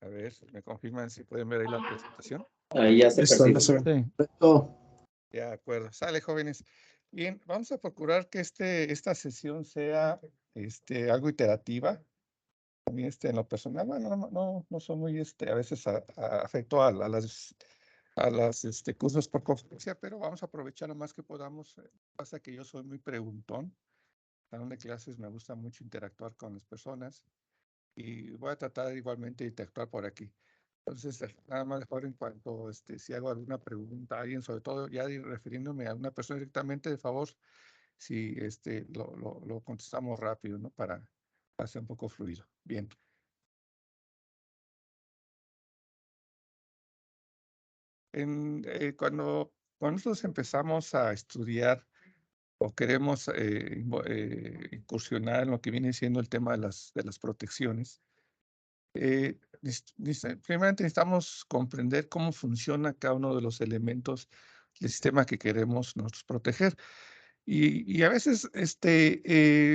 A ver, me confirman si pueden ver ahí la presentación. Ahí ya se Listo, percibe. ya se ve. Sí, Perfecto. de acuerdo. Sale, jóvenes. Bien, vamos a procurar que esta sesión sea algo iterativa. A mí, en lo personal, bueno, no soy muy, a veces afecto a las cursos por conferencia, pero vamos a aprovechar lo más que podamos. Pasa que yo soy muy preguntón. Salón de clases me gusta mucho interactuar con las personas y voy a tratar igualmente de interactuar por aquí. Entonces, nada más mejor en cuanto, si hago alguna pregunta a alguien, sobre todo ya refiriéndome a una persona directamente, de favor, si lo contestamos rápido, ¿no? Para ser un poco fluido. Bien. Cuando nosotros empezamos a estudiar o queremos incursionar en lo que viene siendo el tema de las protecciones, primeramente necesitamos comprender cómo funciona cada uno de los elementos del sistema que queremos nosotros proteger. Y a veces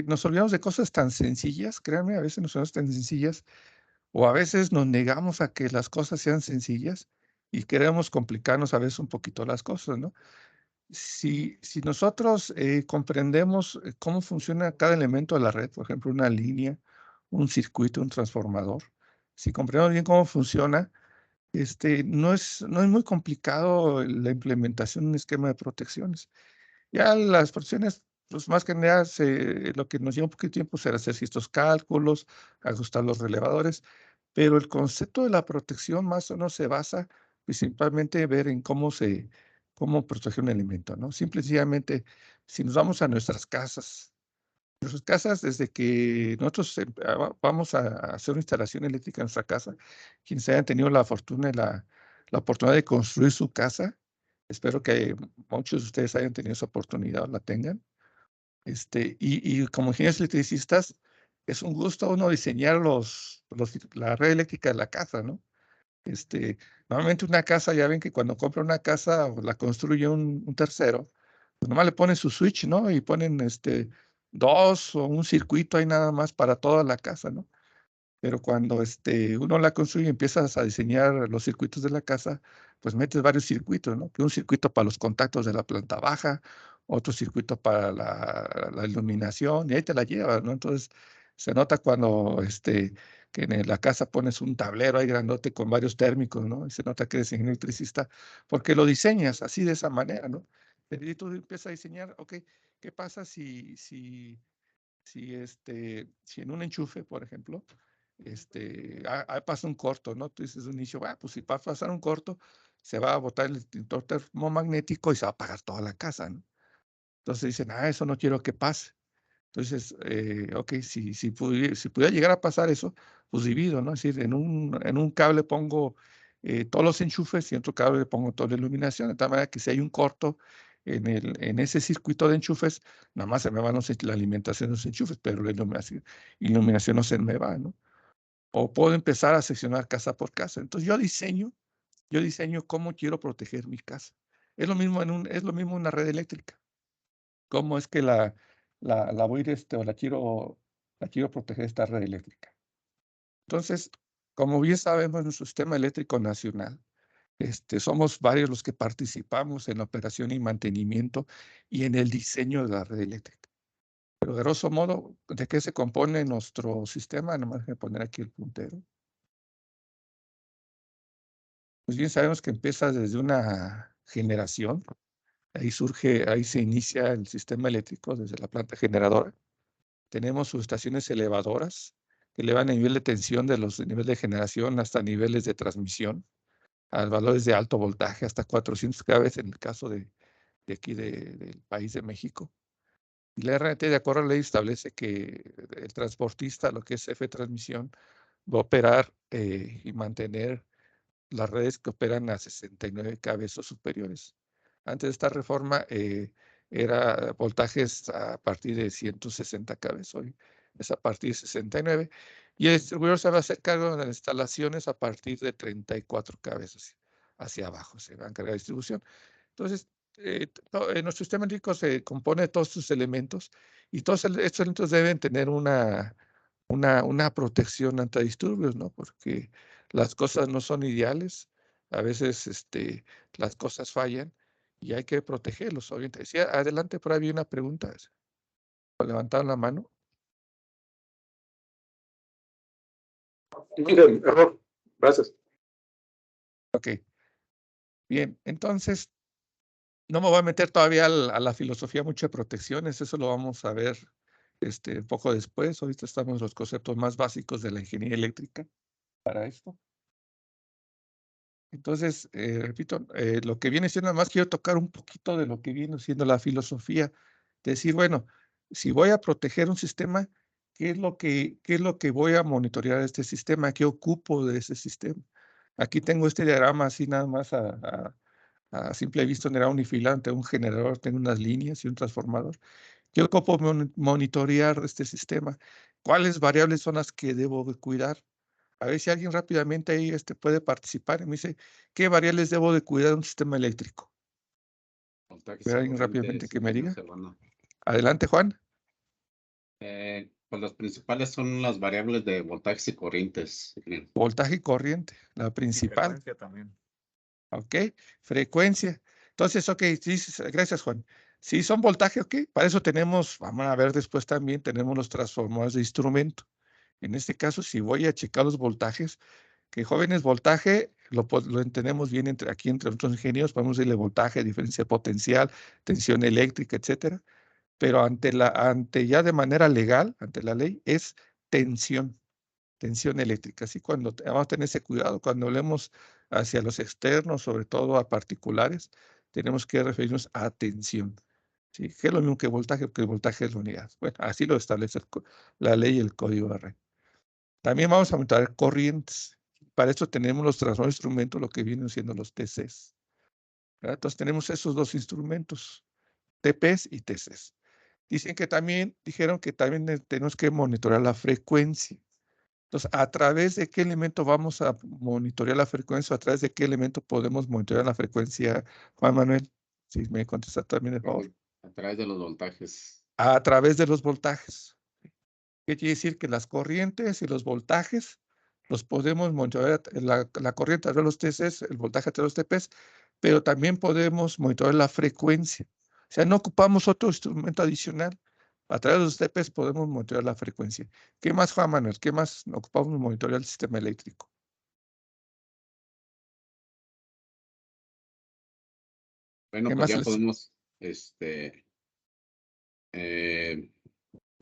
nos olvidamos de cosas tan sencillas, créanme, a veces nos olvidamos tan sencillas, o a veces nos negamos a que las cosas sean sencillas y queremos complicarnos a veces un poquito las cosas, ¿no? Si nosotros comprendemos cómo funciona cada elemento de la red, por ejemplo, una línea, un circuito, un transformador, si comprendemos bien cómo funciona, no es muy complicado la implementación de un esquema de protecciones. Ya las protecciones, pues más que nada, lo que nos lleva un poquito de tiempo será hacer estos cálculos, ajustar los relevadores, pero el concepto de la protección más o menos se basa principalmente en ver en cómo proteger un elemento, ¿no? Simple y sencillamente, si nos vamos a nuestras casas, desde que nosotros vamos a hacer una instalación eléctrica en nuestra casa, quienes hayan tenido la fortuna y la oportunidad de construir su casa, espero que muchos de ustedes hayan tenido esa oportunidad o la tengan. Y como ingenieros electricistas, es un gusto uno diseñar la red eléctrica de la casa, ¿no? Normalmente una casa, ya ven que cuando compra una casa o la construye un tercero, pues nomás le ponen su switch, ¿no? Y ponen 2 o un circuito ahí nada más para toda la casa, ¿no? Pero cuando uno la construye y empiezas a diseñar los circuitos de la casa, pues metes varios circuitos, ¿no? Que un circuito para los contactos de la planta baja, otro circuito para la iluminación, y ahí te la llevas, ¿no? Entonces, se nota cuando que en la casa pones un tablero ahí grandote con varios térmicos, ¿no? Y se nota que eres ingeniero electricista, porque lo diseñas así de esa manera, ¿no? Pero y tú empiezas a diseñar, ok, ¿qué pasa si en un enchufe, por ejemplo, pasa un corto, ¿no? Tú dices un inicio, pues si va a pasar un corto, se va a botar el extintor termomagnético y se va a apagar toda la casa, ¿no? Entonces dicen, eso no quiero que pase. Entonces, ok, si pudiera llegar a pasar eso, pues divido, ¿no? Es decir, en un cable pongo todos los enchufes y en otro cable pongo toda la iluminación, de tal manera que si hay un corto en ese circuito de enchufes, nada más se me van la alimentación de los enchufes, pero la iluminación no se me va, ¿no? O puedo empezar a seccionar casa por casa. Entonces yo diseño cómo quiero proteger mi casa. Es lo mismo en una red eléctrica. ¿Cómo es que la voy a ir, o la quiero proteger esta red eléctrica? Entonces, como bien sabemos, en nuestro sistema eléctrico nacional, somos varios los que participamos en la operación y mantenimiento y en el diseño de la red eléctrica. Pero, grosso modo, ¿de qué se compone nuestro sistema? Nomás déjame poner aquí el puntero. Pues bien sabemos que empieza desde una generación, ahí se inicia el sistema eléctrico desde la planta generadora. Tenemos subestaciones elevadoras que elevan el nivel de tensión de los niveles de generación hasta niveles de transmisión, a valores de alto voltaje, hasta 400 kV en el caso de aquí del país de México. Y la RT, de acuerdo a la ley, establece que el transportista, lo que es F transmisión, va a operar y mantener las redes que operan a 69 kV o superiores. Antes de esta reforma, era voltajes a partir de 160 kV. Hoy es a partir de 69. Y el distribuidor se va a hacer cargo de las instalaciones a partir de 34 kV hacia abajo. Se va a encargar de distribución. Entonces, nuestro sistema eléctrico se compone de todos estos elementos y todos estos elementos deben tener una protección antidisturbios, ¿no? Porque las cosas no son ideales, a veces las cosas fallan y hay que protegerlos, obviamente. Sí, adelante, por ahí había una pregunta. Levantaron la mano. Error. Gracias. Ok, bien. Entonces, no me voy a meter todavía a la filosofía mucho de protecciones, eso lo vamos a ver un poco después. Ahorita estamos en los conceptos más básicos de la ingeniería eléctrica para esto. Entonces, repito, lo que viene siendo, además quiero tocar un poquito de lo que viene siendo la filosofía, decir, bueno, si voy a proteger un sistema, qué es lo que voy a monitorear de este sistema? ¿Qué ocupo de ese sistema? Aquí tengo este diagrama así nada más a simple vista, un unifilante, un generador, tengo unas líneas y un transformador. ¿Qué ocupo monitorear de este sistema? ¿Cuáles variables son las que debo de cuidar? A ver si alguien rápidamente ahí puede participar y me dice, ¿qué variables debo de cuidar de un sistema eléctrico? Voltajes ¿Ver y alguien rápidamente corrientes, que me ingeniero diga? Serrano. Adelante, Juan. Pues las principales son las variables de voltajes y corrientes. Voltaje y corriente, la Y principal. frecuencia también. ¿Ok? Frecuencia. Entonces, ok, gracias, Juan. Si son voltaje, ok, para eso tenemos, vamos a ver después también, tenemos los transformadores de instrumento. En este caso, si voy a checar los voltajes, que jóvenes, voltaje, lo entendemos bien aquí entre otros ingenieros, podemos decirle voltaje, diferencia potencial, tensión eléctrica, etcétera, pero ante ya de manera legal, ante la ley, es tensión eléctrica. Así vamos a tener ese cuidado cuando hablemos hacia los externos, sobre todo a particulares, tenemos que referirnos a tensión. ¿Sí? Que es lo mismo que voltaje, porque el voltaje es la unidad. Bueno, así lo establece la ley y el código de red. También vamos a montar corrientes. Para esto tenemos los transformadores de instrumentos, lo que vienen siendo los TCs. ¿Verdad? Entonces tenemos esos dos instrumentos, TPs y TCs. Dijeron que también tenemos que monitorear la frecuencia. Entonces, ¿a través de qué elemento vamos a monitorear la frecuencia? ¿A través de qué elemento podemos monitorear la frecuencia, Juan Manuel? Si me contesta también, por favor. A través de los voltajes. A través de los voltajes. ¿Qué quiere decir? Que las corrientes y los voltajes los podemos monitorear, la corriente a través de los TCs, el voltaje a través de los TPs, pero también podemos monitorear la frecuencia. O sea, no ocupamos otro instrumento adicional. A través de los TPs podemos monitorear la frecuencia. ¿Qué más, Juan Manuel? ¿Qué más ocupamos monitorear el sistema eléctrico? Bueno, ¿Qué pues más ya les? podemos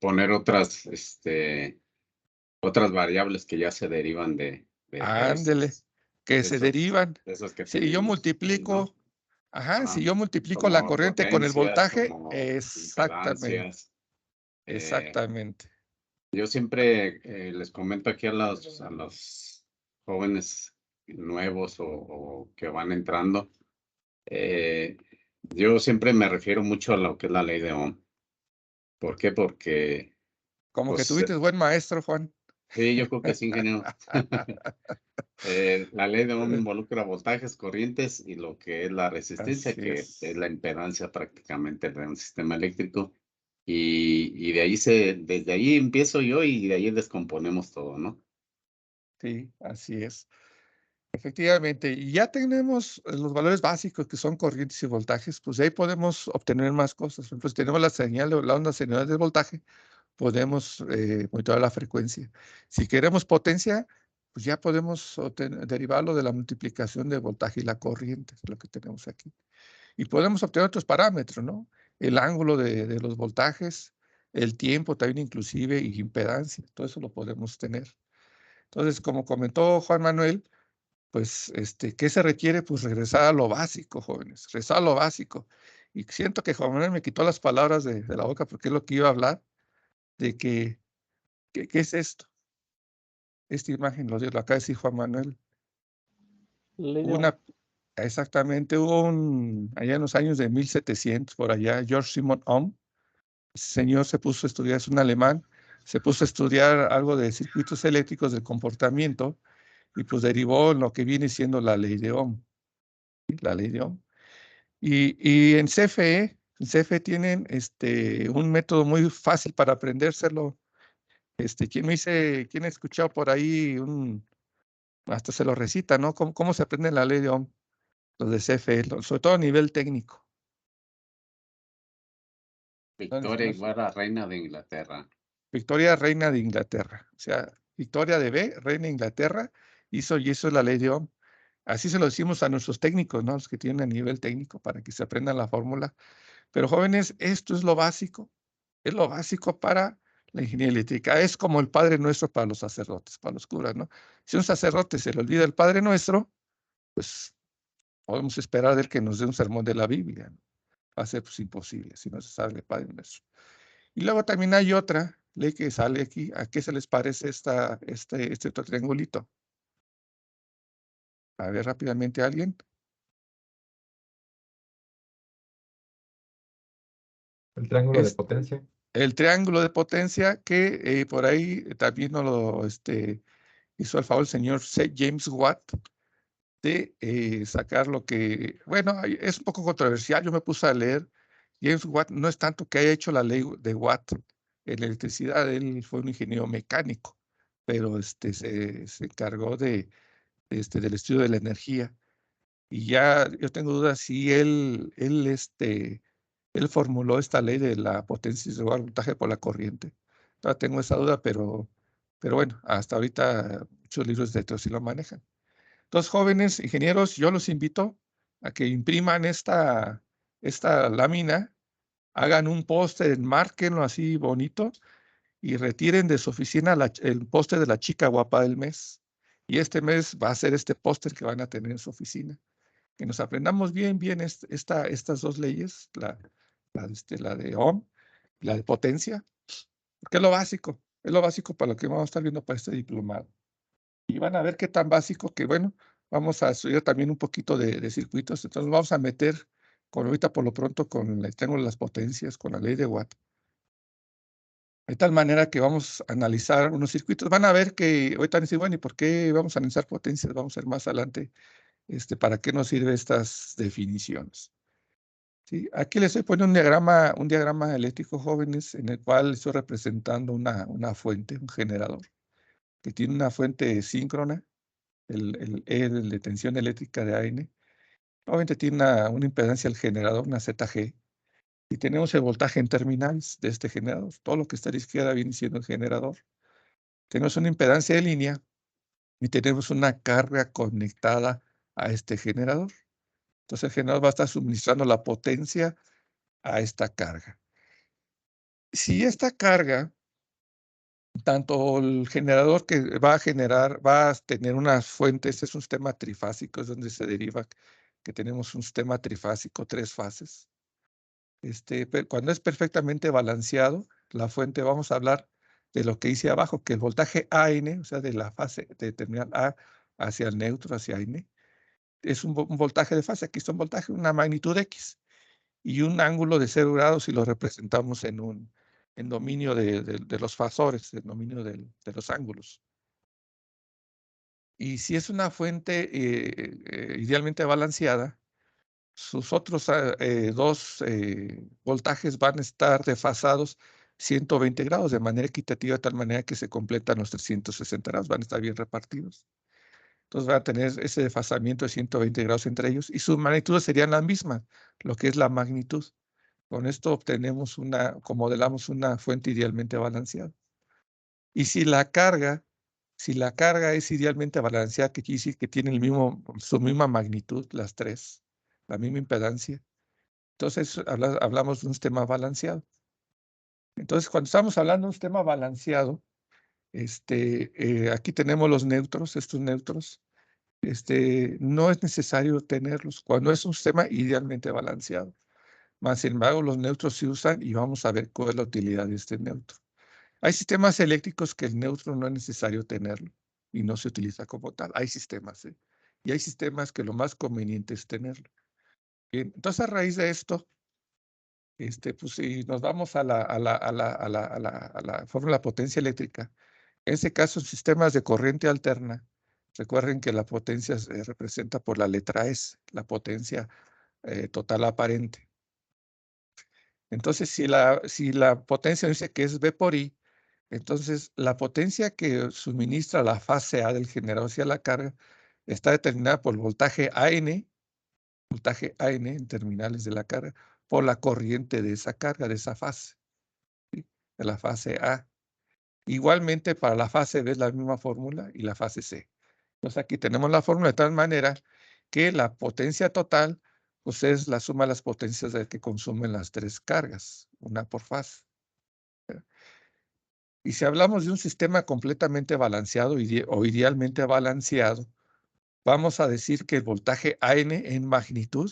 poner otras variables que ya se derivan de Ándele, esas, que de se esas, derivan. de esas que Si yo tenemos, sí, ¿no? multiplico, ajá, si Ah, yo multiplico la como corriente con el potencias, voltaje, como exactamente, impedancias. exactamente. Yo siempre les comento aquí a los jóvenes nuevos o que van entrando, eh, yo siempre me refiero mucho a lo que es la ley de Ohm. ¿Por qué? Porque, Como que pues, tuviste buen maestro, Juan. sí, yo creo que sí, ingeniero. La ley de Ohm involucra voltajes, corrientes y lo que es la resistencia, Así que es es. la impedancia prácticamente de un sistema eléctrico. Y desde ahí empiezo yo y de ahí descomponemos todo, ¿no? Sí, así es. Efectivamente, y ya tenemos los valores básicos que son corrientes y voltajes, pues de ahí podemos obtener más cosas. Por ejemplo, si tenemos la onda señal de voltaje, podemos monitorear la frecuencia. Si queremos potencia, pues ya podemos derivarlo de la multiplicación de voltaje y la corriente, es lo que tenemos aquí. Y podemos obtener otros parámetros, ¿no? El ángulo de los voltajes, el tiempo también inclusive y impedancia, todo eso lo podemos tener. Entonces, como comentó Juan Manuel, pues, ¿qué se requiere? Pues regresar a lo básico, jóvenes, regresar a lo básico. Y siento que Juan Manuel me quitó las palabras de la boca porque es lo que iba a hablar, de ¿qué es esto? Esta imagen lo acaba de decir Juan Manuel. Una, exactamente, allá en los años de 1700, por allá, George Simon Ohm, ese señor se puso a estudiar, es un alemán, se puso a estudiar algo de circuitos eléctricos del comportamiento y pues derivó en lo que viene siendo la ley de Ohm, ¿sí? La ley de Ohm. Y en CFE tienen un método muy fácil para aprendérselo, ¿Quién ha escuchado por ahí hasta se lo recita, ¿no? ¿Cómo se aprende la ley de Ohm? Los de CFE, sobre todo a nivel técnico. Victoria igual a reina de Inglaterra. Victoria, reina de Inglaterra. O sea, Victoria de B, reina de Inglaterra, hizo la ley de Ohm. Así se lo decimos a nuestros técnicos, ¿no? Los que tienen a nivel técnico para que se aprendan la fórmula. Pero jóvenes, esto es lo básico. Es lo básico para la ingeniería eléctrica. Es como el Padre Nuestro para los sacerdotes, para los curas, ¿no? Si a un sacerdote se le olvida el Padre Nuestro, pues podemos esperar de él que nos dé un sermón de la Biblia, ¿no? Va a ser pues, imposible si no se sabe el Padre Nuestro. Y luego también hay otra ley que sale aquí. ¿A qué se les parece este otro triangulito? A ver rápidamente a alguien. El triángulo de Es potencia. el triángulo de potencia que por ahí también nos lo hizo el favor el señor C. James Watt de sacar lo que, bueno, es un poco controversial. Yo me puse a leer. James Watt no es tanto que haya hecho la ley de Watt en electricidad, él fue un ingeniero mecánico, pero se encargó del estudio de la energía. Y ya yo tengo dudas si él formuló esta ley de la potencia es igual al voltaje por la corriente. Todavía tengo esa duda, pero bueno, hasta ahorita muchos libros de esto sí lo manejan. Entonces, jóvenes ingenieros, yo los invito a que impriman esta lámina, hagan un póster, márquenlo así bonito y retiren de su oficina el póster de la chica guapa del mes. Y este mes va a ser este póster que van a tener en su oficina. Que nos aprendamos bien estas dos leyes, la de Ohm y la de potencia, porque es lo básico para lo que vamos a estar viendo para este diplomado. Y van a ver qué tan básico que, bueno, vamos a estudiar también un poquito de circuitos. Entonces vamos a meter, ahorita por lo pronto, tengo las potencias, con la ley de Watt. De tal manera que vamos a analizar unos circuitos. Van a ver que ahorita van a decir, bueno, ¿y por qué vamos a analizar potencias? Vamos a ver más adelante para qué nos sirven estas definiciones. ¿Sí? Aquí les estoy poniendo un diagrama eléctrico, jóvenes, en el cual estoy representando una fuente, un generador, que tiene una fuente síncrona, el E de tensión eléctrica de AN. Obviamente tiene una impedancia del generador, una ZG, y tenemos el voltaje en terminales de este generador. Todo lo que está a la izquierda viene siendo el generador. Tenemos una impedancia de línea y tenemos una carga conectada a este generador. Entonces el generador va a estar suministrando la potencia a esta carga. Si esta carga, tanto el generador que va a tener unas fuentes, es un sistema trifásico, es donde se deriva que tenemos un sistema trifásico, 3 fases. Cuando es perfectamente balanceado, la fuente, vamos a hablar de lo que hice abajo, que el voltaje AN, o sea, de la fase de terminal A hacia el neutro, hacia N, es un voltaje de fase. Aquí está un voltaje, una magnitud X, y un ángulo de 0 grados si lo representamos en dominio de los fasores, en dominio de los ángulos. Y si es una fuente idealmente balanceada, sus otros dos voltajes van a estar desfasados 120 grados de manera equitativa, de tal manera que se completan los 360 grados, van a estar bien repartidos. Entonces van a tener ese desfasamiento de 120 grados entre ellos y sus magnitudes serían las mismas, lo que es la magnitud. Con esto obtenemos modelamos una fuente idealmente balanceada. Y si la carga es idealmente balanceada, que quiere decir que tiene su misma magnitud, las tres, la misma impedancia, entonces hablamos de un sistema balanceado. Entonces, cuando estamos hablando de un sistema balanceado, aquí tenemos los neutros, estos neutros, no es necesario tenerlos cuando es un sistema idealmente balanceado. Más sin embargo, los neutros se usan y vamos a ver cuál es la utilidad de este neutro. Hay sistemas eléctricos que el neutro no es necesario tenerlo y no se utiliza como tal. Hay sistemas, ¿eh? Y hay sistemas que lo más conveniente es tenerlo. Bien, entonces a raíz de esto, pues si nos vamos a la fórmula de potencia eléctrica, en este caso, en sistemas de corriente alterna, recuerden que la potencia se representa por la letra S, la potencia total aparente. Entonces, si la potencia dice que es V por I, Entonces, la potencia que suministra la fase A del generador hacia la carga está determinada por el voltaje AN en terminales de la carga, por la corriente de esa carga, de esa fase, ¿sí? De la fase A. Igualmente, para la fase B es la misma fórmula y la fase C. Entonces, aquí tenemos la fórmula de tal manera que la potencia total, pues es la suma de las potencias que consumen las tres cargas, una por fase. Y si hablamos de un sistema completamente balanceado o idealmente balanceado, vamos a decir que el voltaje AN en magnitud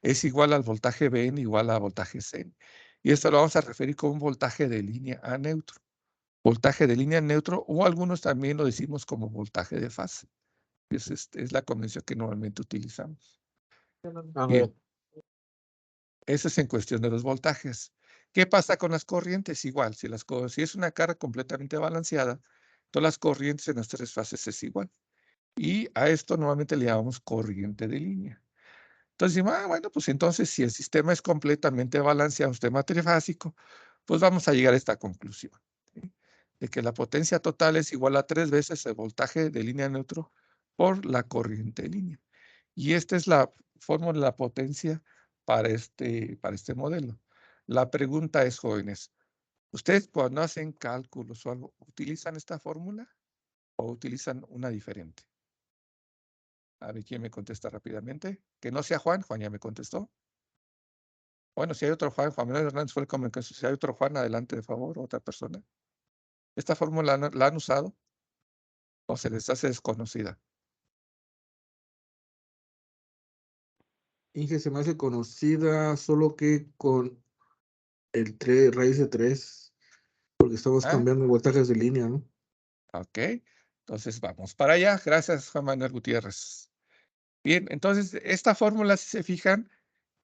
es igual al voltaje BN igual al voltaje CN. Y esto lo vamos a referir como un voltaje de línea a neutro. Voltaje de línea neutro, o algunos también lo decimos como voltaje de fase. Es la convención que normalmente utilizamos. Bien, eso es en cuestión de los voltajes. ¿Qué pasa con las corrientes? Igual, si es una carga completamente balanceada, todas las corrientes en las tres fases es igual. Y a esto normalmente le llamamos corriente de línea. Entonces decimos, bueno, pues entonces si el sistema es completamente balanceado, un sistema trifásico, pues vamos a llegar a esta conclusión, ¿sí? De que la potencia total es igual a 3 veces el voltaje de línea neutro por la corriente de línea. Y esta es la fórmula de la potencia para este modelo. La pregunta es, jóvenes, ¿ustedes cuando hacen cálculos o algo, utilizan esta fórmula o utilizan una diferente? A ver quién me contesta rápidamente. Que no sea Juan. Juan ya me contestó. Bueno, si hay otro Juan, Juan Manuel Hernández fue el que si hay otro Juan, adelante, de favor, otra persona. ¿Esta fórmula la han usado o se les hace desconocida? Inge se me hace conocida solo que con el raíz de 3, porque estamos ¿Ah? cambiando voltajes de línea, ¿no? Ok, entonces vamos para allá. Gracias, Juan Manuel Gutiérrez. Bien, entonces esta fórmula, si se fijan,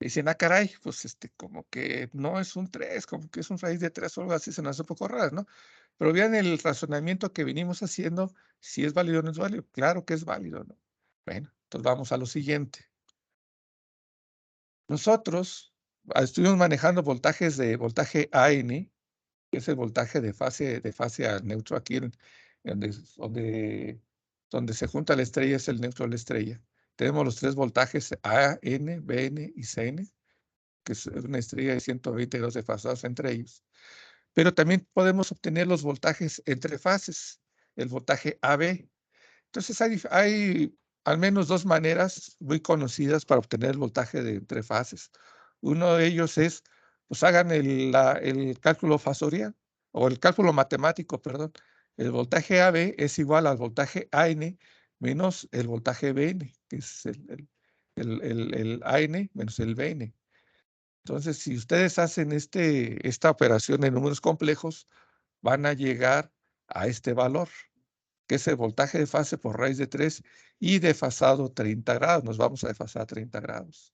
dicen, caray, pues como que no es un 3, como que es un raíz de 3 o algo así, se nos hace un poco raro, ¿no? Pero vean el razonamiento que venimos haciendo, si es válido o no es válido. Claro que es válido, ¿no? Bueno, entonces vamos a lo siguiente. Nosotros estuvimos manejando voltajes de voltaje AN, que es el voltaje de fase a neutro aquí, donde se junta la estrella, es el neutro de la estrella. Tenemos los tres voltajes AN, BN y CN, que es una estrella de 120 grados de fasados entre ellos. Pero también podemos obtener los voltajes entre fases, el voltaje AB. Entonces hay al menos dos maneras muy conocidas para obtener el voltaje de entre fases. Uno de ellos es, pues hagan el cálculo fasorial o el cálculo matemático, perdón. El voltaje AB es igual al voltaje AN menos el voltaje BN, que es el AN menos el BN. Entonces, si ustedes hacen esta operación de números complejos, van a llegar a este valor, que es el voltaje de fase por raíz de 3 y desfasado 30 grados. Nos vamos a desfasar 30 grados.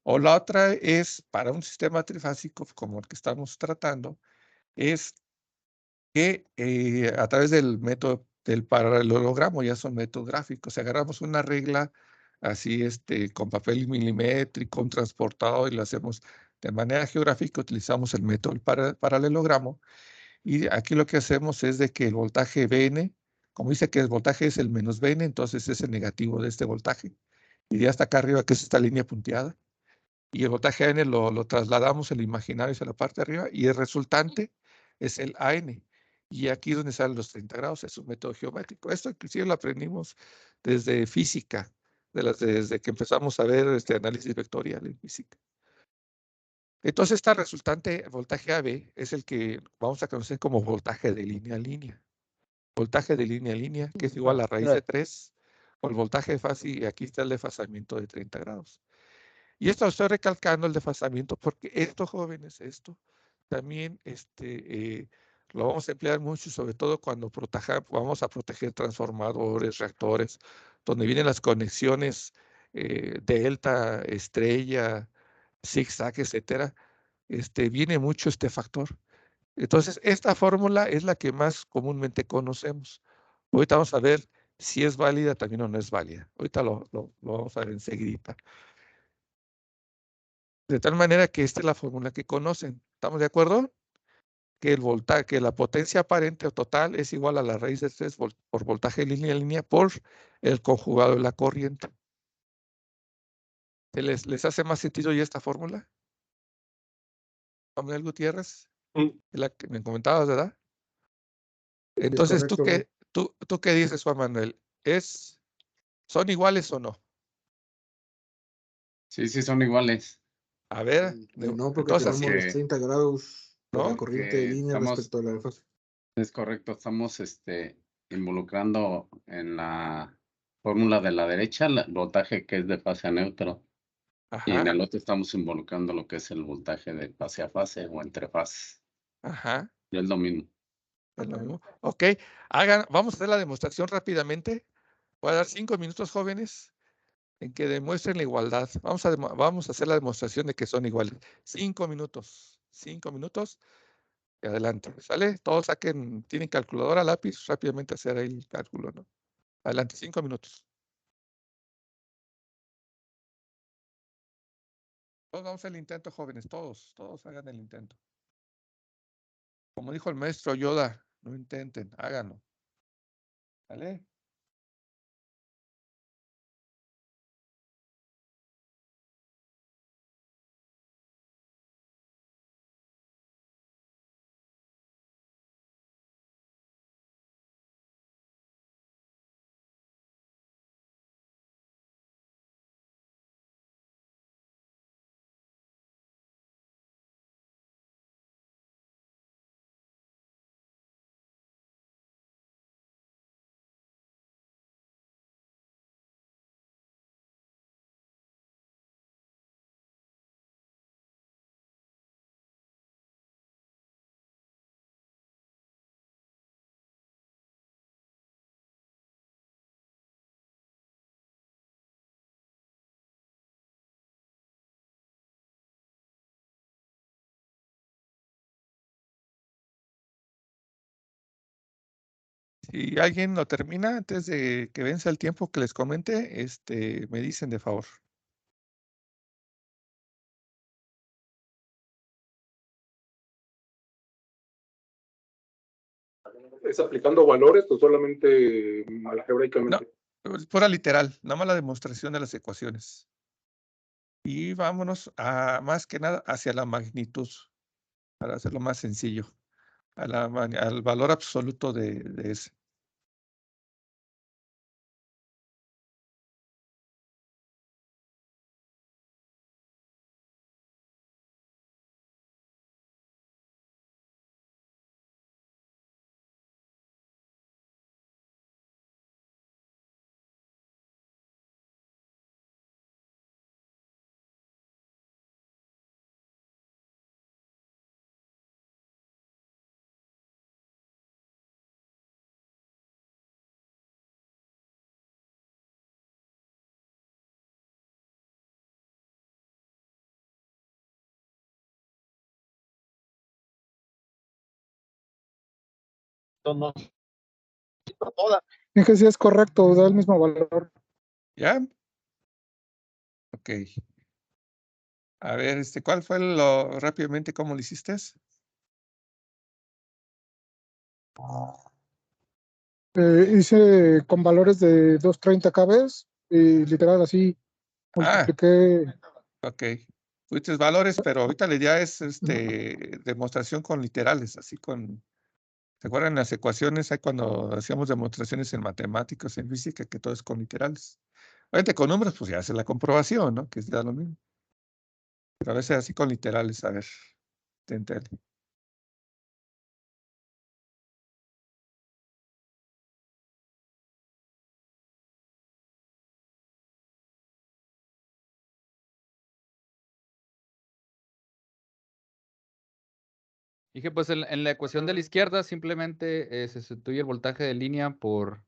O la otra es, para un sistema trifásico como el que estamos tratando, es que a través del método del paralelogramo, ya son métodos gráficos, agarramos una regla así con papel milimétrico, un transportador y lo hacemos de manera geográfica, utilizamos el método del paralelogramo. Y aquí lo que hacemos es de que el voltaje Vn, como dice que el voltaje es el menos Vn, entonces es el negativo de este voltaje. Y ya hasta acá arriba, que es esta línea punteada. Y el voltaje N lo trasladamos el imaginario hacia la parte de arriba y el resultante es el AN. Y aquí es donde salen los 30 grados, es un método geométrico. Esto inclusive lo aprendimos desde física, desde que empezamos a ver análisis vectorial en física. Entonces, esta resultante voltaje AB es el que vamos a conocer como voltaje de línea a línea. Voltaje de línea a línea, que es igual a raíz de 3, o el voltaje de fase, y aquí está el desfasamiento de 30 grados. Y esto estoy recalcando el desfasamiento porque esto, jóvenes, esto también lo vamos a emplear mucho, sobre todo cuando vamos a proteger transformadores, reactores, donde vienen las conexiones delta, estrella, zigzag, etcétera. Viene mucho este factor. Entonces, esta fórmula es la que más comúnmente conocemos. Ahorita vamos a ver si es válida también o no es válida. Ahorita lo vamos a ver enseguida. De tal manera que esta es la fórmula que conocen. ¿Estamos de acuerdo? que el voltaje, que la potencia aparente o total es igual a la raíz de 3 por voltaje de línea por el conjugado de la corriente. ¿Les hace más sentido ya esta fórmula? Manuel Gutiérrez, la que me comentabas, ¿verdad? Entonces, correcto. ¿tú qué dices, Juan Manuel? ¿Son iguales o no? Sí, sí, son iguales. A ver, No, porque entonces, tenemos los 30 grados de ¿no? la corriente de línea respecto a la de fase. Es correcto, estamos involucrando en la fórmula de la derecha el voltaje que es de fase a neutro. Y en Ajá, el otro estamos involucrando lo que es el voltaje de fase a fase o entre fases. ajá, Y es lo mismo. es lo mismo. Ok, vamos a hacer la demostración rápidamente. Voy a dar 5 minutos, jóvenes, en que demuestren la igualdad. Vamos a hacer la demostración de que son iguales. 5 minutos. 5 minutos. Y adelante. ¿Sale? Todos tienen calculadora, lápiz, rápidamente hacer ahí el cálculo, ¿no? Adelante, 5 minutos. Todos vamos al intento, jóvenes. Todos hagan el intento. Como dijo el maestro Yoda, no intenten, háganlo. ¿Sale? Si alguien lo termina antes de que venza el tiempo que les comente, me dicen de favor. ¿Es aplicando valores o solamente algebraicamente? No, pura literal, nada más la demostración de las ecuaciones. Y vámonos más que nada hacia la magnitud, para hacerlo más sencillo, al valor absoluto de ese. Es que sí es correcto, da el mismo valor. ¿Ya? Ok. A ver, ¿cuál fue rápidamente cómo lo hiciste? Hice con valores de 230 kb y literal así multipliqué. Ok. Fuiste valores, pero ahorita la idea es demostración con literales, así con. ¿Se acuerdan las ecuaciones? Hay cuando hacíamos demostraciones en matemáticas, en física, que todo es con literales. Obviamente con números, pues ya hace la comprobación, ¿no? Que es ya lo mismo. Pero a veces así con literales, a ver. Inténtale. Dije, pues en la ecuación de la izquierda simplemente se sustituye el voltaje de línea por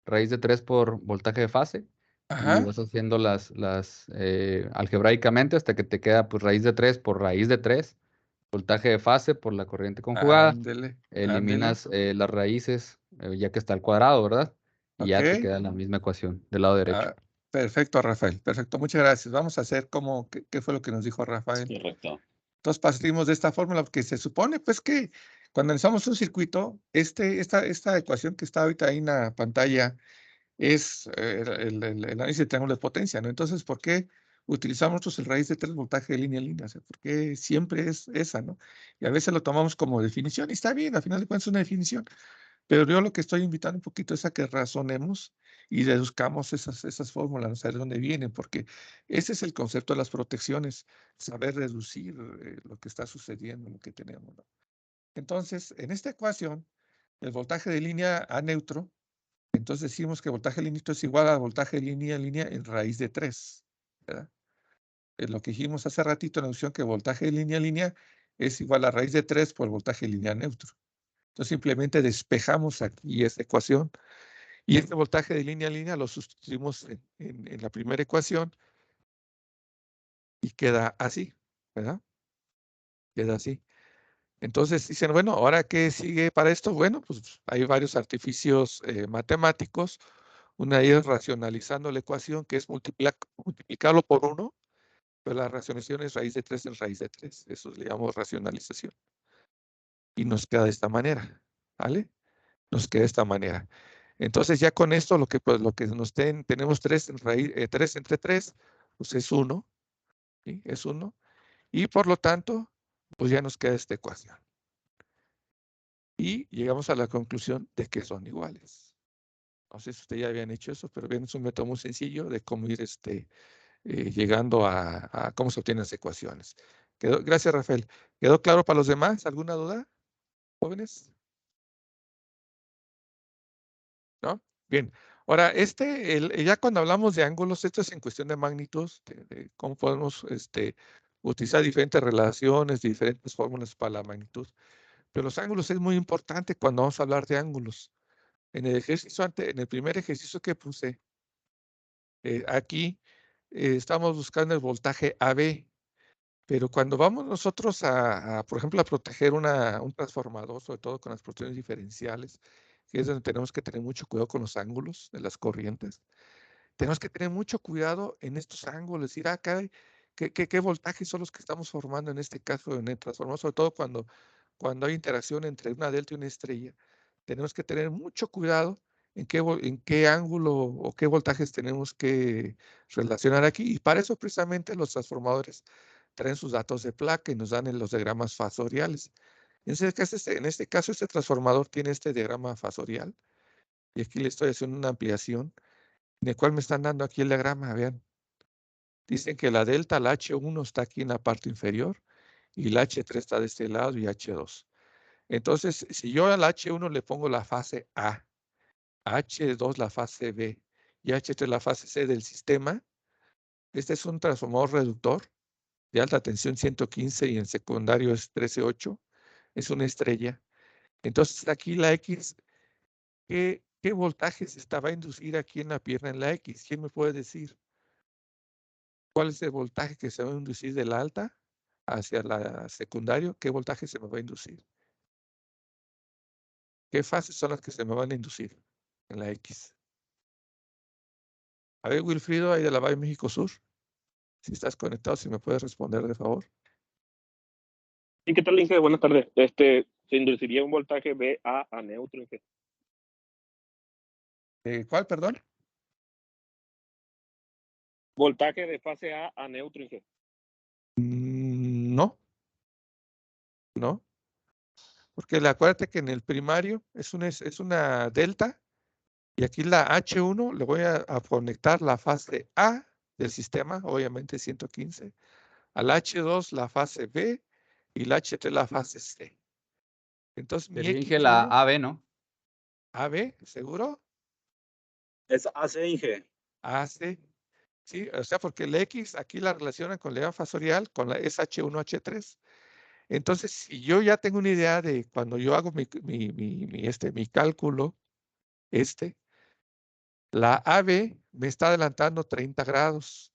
raíz de 3 por voltaje de fase. Ajá. Y vas haciendo las algebraicamente hasta que te queda pues raíz de 3 por raíz de 3, voltaje de fase por la corriente conjugada. Ándele. Eliminas las raíces ya que está al cuadrado, ¿verdad? Y ya te Ok. queda la misma ecuación del lado derecho. Perfecto, Rafael. Perfecto. Muchas gracias. Vamos a hacer qué fue lo que nos dijo Rafael. Correcto. Entonces partimos de esta fórmula porque se supone pues que Cuando analizamos un circuito, esta ecuación que está ahorita ahí en la pantalla es el análisis de triángulo de potencia, ¿no? Entonces, ¿por qué utilizamos nosotros el raíz de 3 voltaje de línea a línea? O sea, ¿por qué siempre es esa, no? Y a veces lo tomamos como definición, y está bien, al final de cuentas es una definición, pero yo lo que estoy invitando un poquito es a que razonemos y deduzcamos esas fórmulas, saber dónde vienen, porque ese es el concepto de las protecciones, saber reducir lo que está sucediendo, lo que tenemos, ¿no? Entonces, en esta ecuación, el voltaje de línea a neutro, entonces decimos que voltaje lineal es igual al voltaje de línea a línea en raíz de 3, ¿verdad? Es lo que dijimos hace ratito en la noción que voltaje de línea a línea es igual a raíz de 3 por voltaje lineal neutro. Entonces simplemente despejamos aquí esta ecuación y este voltaje de línea a línea lo sustituimos en la primera ecuación y queda así, ¿verdad? Queda así. Entonces dicen, bueno, ¿ahora qué sigue para esto? Bueno, pues hay varios artificios matemáticos. Una de ellas es racionalizando la ecuación, que es multiplicarlo por 1, pero la racionalización es raíz de 3 en raíz de 3. Eso le llamamos racionalización. Y nos queda de esta manera, ¿vale? Nos queda de esta manera. Entonces ya con esto lo que nos tenemos 3 en raíz, 3 entre 3, pues es 1, ¿sí? Es 1. Y por lo tanto, pues ya nos queda esta ecuación. Y llegamos a la conclusión de que son iguales. No sé si ustedes ya habían hecho eso, pero bien, es un método muy sencillo de cómo ir llegando a cómo se obtienen las ecuaciones. Gracias, Rafael. ¿Quedó claro para los demás? ¿Alguna duda, jóvenes? ¿No? Bien. Ahora, ya cuando hablamos de ángulos, esto es en cuestión de magnitud, de cómo podemos utilizar diferentes relaciones, diferentes fórmulas para la magnitud. Pero los ángulos es muy importante cuando vamos a hablar de ángulos. En el ejercicio en el primer ejercicio que puse, aquí estamos buscando el voltaje AB, pero cuando vamos nosotros por ejemplo, a proteger un transformador, sobre todo con las protecciones diferenciales, que es donde tenemos que tener mucho cuidado con los ángulos de las corrientes, tenemos que tener mucho cuidado en estos ángulos, decir, caray, ¿qué voltajes son los que estamos formando en este caso en el transformador? Sobre todo cuando hay interacción entre una delta y una estrella. Tenemos que tener mucho cuidado en qué ángulo o qué voltajes tenemos que relacionar aquí. Y para eso precisamente los transformadores traen sus datos de placa y nos dan los diagramas fasoriales. En este caso, este transformador tiene este diagrama fasorial. Y aquí le estoy haciendo una ampliación, en el cual me están dando aquí el diagrama, vean. Dicen que la delta, la H1 está aquí en la parte inferior y la H3 está de este lado y H2. Entonces, si yo al H1 le pongo la fase A, H2 la fase B y H3 la fase C del sistema, este es un transformador reductor de alta tensión 115 y en secundario es 13.8, es una estrella. Entonces aquí la X, ¿qué voltajes va a inducir aquí en la pierna en la X? ¿Quién me puede decir? ¿Cuál es el voltaje que se va a inducir de la alta hacia la secundario? ¿Qué voltaje se me va a inducir? ¿Qué fases son las que se me van a inducir en la X? A ver, Wilfrido, ahí de la Valle México Sur. Si estás conectado, si me puedes responder, de favor. ¿Y qué tal, Inge? Buenas tardes. Se induciría un voltaje BA a neutro, Inge. ¿Cuál, perdón? Voltaje de fase A neutro, Inge. No. No. Porque acuérdate que en el primario es una delta y aquí la H1 le voy a conectar la fase A del sistema, obviamente 115, al H2 la fase B y la H3 la fase C. Entonces mi Inge, la X1, AB, ¿no? AB, ¿seguro? Es AC, Inge. AC. Sí, o sea, porque el X aquí la relaciona con la idea fasorial, con la es H1, H3. Entonces, si yo ya tengo una idea de cuando yo hago mi cálculo, la AB me está adelantando 30 grados.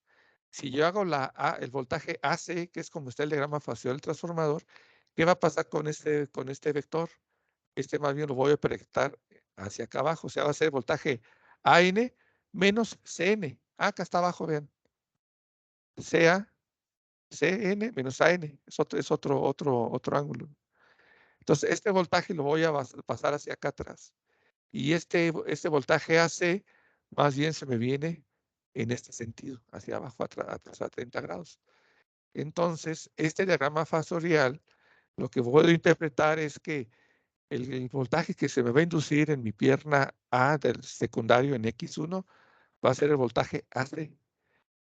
Si yo hago el voltaje AC, que es como está el diagrama facial del transformador, ¿qué va a pasar con este vector? Más bien lo voy a proyectar hacia acá abajo. O sea, va a ser voltaje AN menos CN. Acá está abajo, vean. CN menos AN. Es otro ángulo. Entonces, este voltaje lo voy a pasar hacia acá atrás. Y este voltaje AC más bien se me viene en este sentido, hacia abajo, atrás a 30 grados. Entonces, este diagrama fasorial, lo que puedo interpretar es que el voltaje que se me va a inducir en mi pierna A del secundario en X1 va a ser el voltaje AC.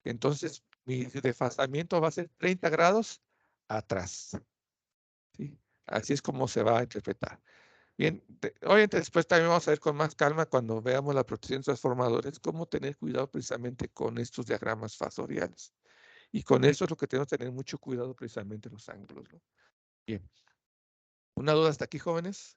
Entonces, mi desfasamiento va a ser 30 grados atrás. ¿Sí? Así es como se va a interpretar. Bien, obviamente después también vamos a ver con más calma cuando veamos la protección de transformadores, cómo tener cuidado precisamente con estos diagramas fasoriales. Y con eso es lo que tenemos que tener mucho cuidado precisamente los ángulos, ¿no? Bien. ¿Una duda hasta aquí, jóvenes?